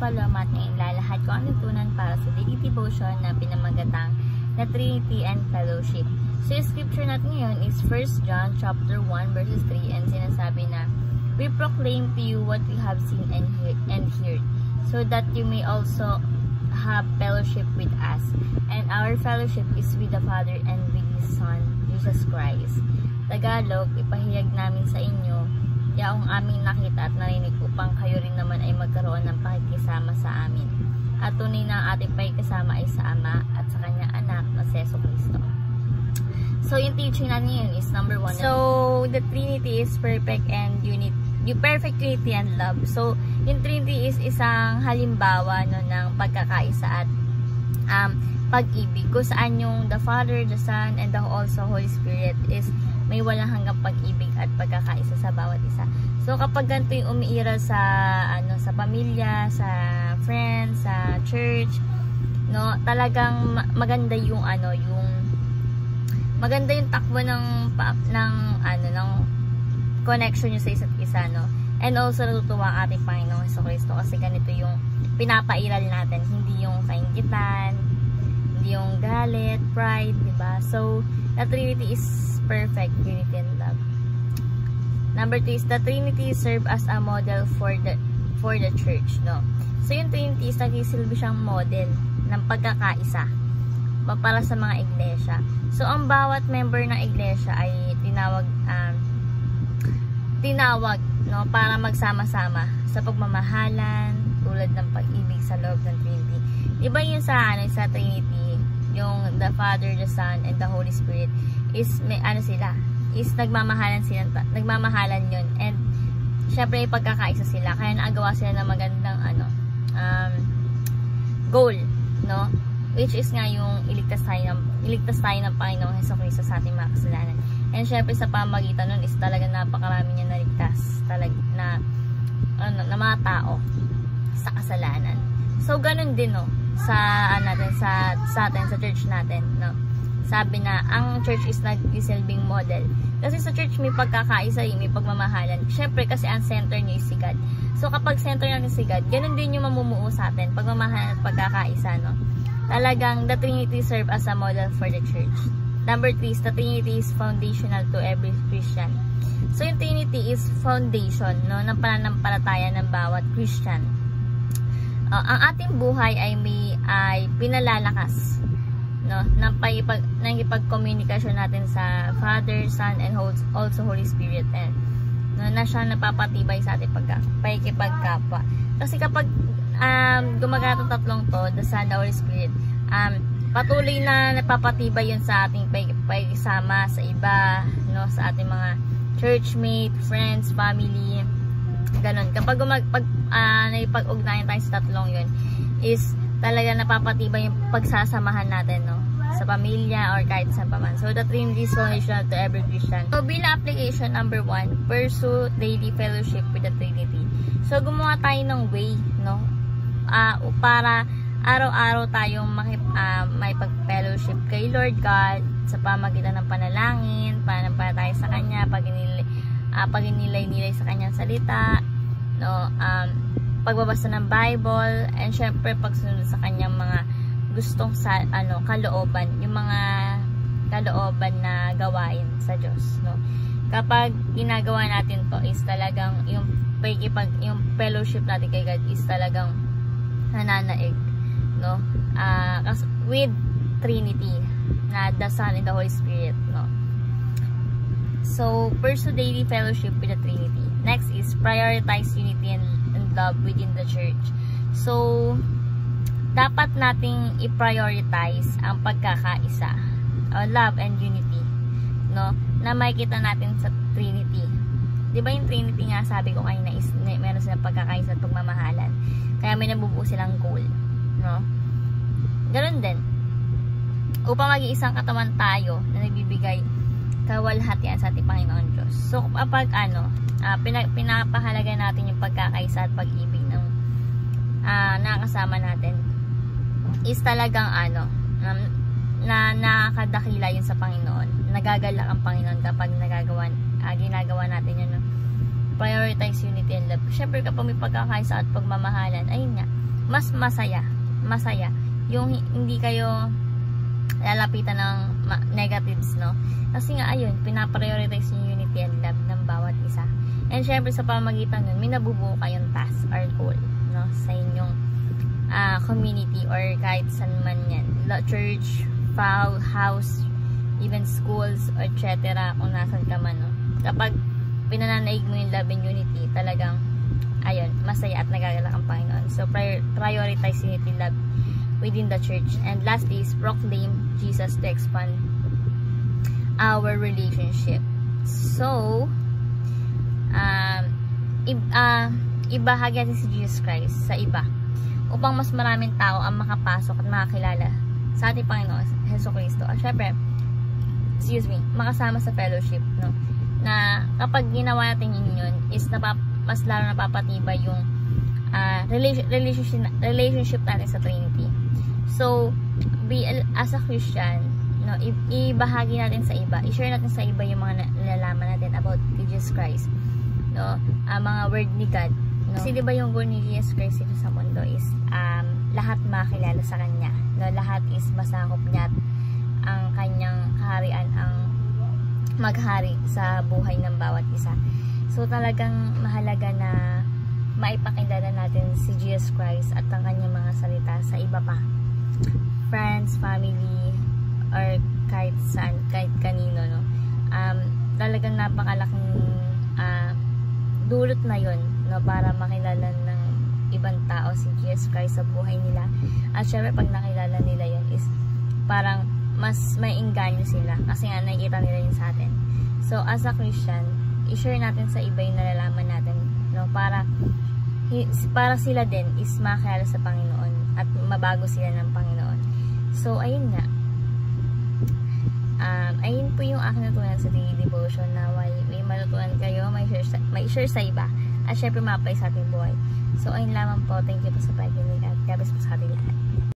Paloma at ngayon lalahad ko ang natutunan para sa daily devotion na pinamagatang na Trinity and Fellowship. So yung scripture natin ngayon is 1 John chapter 1 verses 3 and sinasabi na, "We proclaim to you what we have seen and heard, so that you may also have fellowship with us. And our fellowship is with the Father and with His Son, Jesus Christ." Tagalog, ipahayag namin sa inyo yaong aming nakita at narinig upang kayo rin naman ay magkaroon ng pakikisama sa amin. At tunay na ang ating pakikisama ay sa Ama at sa Kanyang anak na si Jesucristo. So, yung teaching natin yun is number 1. So, the Trinity is perfect and unity. Yung perfect unity and love. So, yung Trinity is isang halimbawa no, ng pagkakaisa at pag-ibig. Kung saan yung the Father, the Son, and the also Holy Spirit is may walang hanggang pag-ibig at pagkakaisa sa bawat isa. So, kapag ganito yung umiiral sa, sa pamilya, sa friends, sa church, no, talagang maganda yung, maganda yung takbo ng connection nyo sa isa't isa, no? And also, natutuwa ang ating Panginoong Jesucristo kasi ganito yung pinapairal natin. Hindi yung kaingitan, hindi yung galit, pride, diba? So, the Trinity is perfect unity and love. Number 2 is the Trinity serve as a model for the church, no? So, yung Trinity is nagsisilbi siyang model ng pagkakaisa para sa mga iglesia. So, ang bawat member ng iglesia ay tinawag, no, para magsama-sama sa pagmamahalan, tulad ng pag-ibig sa loob ng Trinity. Diba yun sa Trinity, yung the Father, the Son, and the Holy Spirit is nagmamahalan yun, and syempre pagkakaisa sila, kaya naagawa sila ng magandang goal, no, which is nga yung iligtas tayo ng Panginoong Jesucristo sa ating mga kasalanan. And syempre sa pamagitan nun is talaga napakarami niya naligtas talaga na mga tao sa kasalanan. So ganun din, no, sa church natin, no. Sabi na ang church is nagsisilbing model. Kasi sa church may pagkakaisa, may pagmamahalan. Syempre kasi ang center niyo is si God. So kapag center natin si God, ganun din yung mamumuo sa atin, pagmamahalan at pagkakaisa, no. Talagang the Trinity serve as a model for the church. Number 3 is the Trinity is foundational to every Christian. So yung Trinity is foundation, no, ng pananampalataya ng bawat Christian. Ang ating buhay ay pinalalakas, no, ng ipag-communication natin sa Father, Son, and also Holy Spirit, and no, na siya napapatibay sa ating pakikipagkapwa. Kasi kapag gumagana itong tatlong to, the Son, the Holy Spirit, patuloy na napapatibay yun sa ating pakikisama sa iba, no, sa ating mga churchmate, friends, family, ganun. Kapag naipag-ugnayan tayo sa tatlong yun, is talaga napapatibay yung pagsasamahan natin, no, sa pamilya or kahit saan pa man. So, the Trinity is foundational to every Christian. So, bilang application, number 1, pursue daily fellowship with the Trinity. So, gumawa tayo ng way, no, para araw-araw tayong may pag-fellowship kay Lord God sa pamagitan ng panalangin, pananampalataya sa Kanya, pag-inilay-nilay sa Kanyang salita, no, pagbabasa ng Bible, and syempre pagsunod sa Kanyang mga gustong kalooban, yung mga kalooban na gawain sa Diyos, no. Kapag ginagawa natin to is talagang yung fellowship natin kay God is talagang nananaig, no, with Trinity na the Son and the Holy Spirit, no. So, pursue daily fellowship with the Trinity. Next is prioritize unity and love within the church. So, dapat nating i-prioritize ang pagkakaisa, love and unity, no, na makikita natin sa Trinity. Diba yung Trinity nga, sabi ko kanina, is meron silang pagkakaisa at pagmamahalan. Kaya may nabubuo silang goal, no. Ganun din, upang mag-iisang katawan tayo na nagbibigay kawalhatian sa ating Panginoon Diyos. So, kapag pinapahalaga natin yung pagkakaisa at pag-ibig ng nakasama natin, is talagang na nakakadakila yun sa Panginoon. Nagagalak ang Panginoon kapag ginagawa natin yun, no? Prioritize unity and love. Siyempre kapag may pagkakaisa at pagmamahalan, ayun nga, mas masaya. Yung hindi kayo lalapitan ng negatives, no? Kasi nga, ayun, pinaprioritize yung unity and love ng bawat isa. And syempre, sa pamagitan nun, may nabubuo kayong task or goal, no? Sa inyong community or kahit saan man yan. Church, house, even schools, etc. Kung nasan ka man, no? Kapag pinananaig mo yung love and unity, talagang, ayun, masaya at nagagalak ang Panginoon. So, prioritize unity, love within the church. And lastly is proclaim Jesus to expand our relationship. So, ibahagi natin si Jesus Christ sa iba upang mas maraming tao ang makapasok at makakilala sa ating Panginoon Jesucristo. At syempre, makasama sa fellowship, no? Na kapag ginawa natin yun is mas lalo napapatibay yung relationship natin sa Trinity. So, as a Christian, no, ibahagi natin sa iba, i-share natin sa iba yung mga nalalaman natin about Jesus Christ, no, mga word ni God, no? Kasi diba yung goal ni Jesus Christ dito sa mundo is lahat makilala sa Kanya, no? Lahat is masakop niya at ang Kanyang kaharian ang maghari sa buhay ng bawat isa. So talagang mahalaga na maipakilala natin si Jesus Christ at ang Kanyang mga salita sa iba pa, friends, family, or kahit saan, kahit kanino, no? Talagang napakalaking dulot na yun, no? Para makilala ng ibang tao si Jesus Christ sa buhay nila. At syempre pag nakilala nila yun is parang mas may engganyo sila kasi nga nakikita nila yun sa atin. So as a Christian, i-share natin sa iba yung nalalaman natin, no? Para sila din is makilala sa Panginoon at mabago sila ng Panginoon. So ayun nga, ayun po yung aking natutunan sa daily devotion, na may matutunan kayo, may share sa iba, at syempre ma-apply sa ating buhay. So ayun lamang po, thank you po sa pakikinig at God bless po sa ating lahat.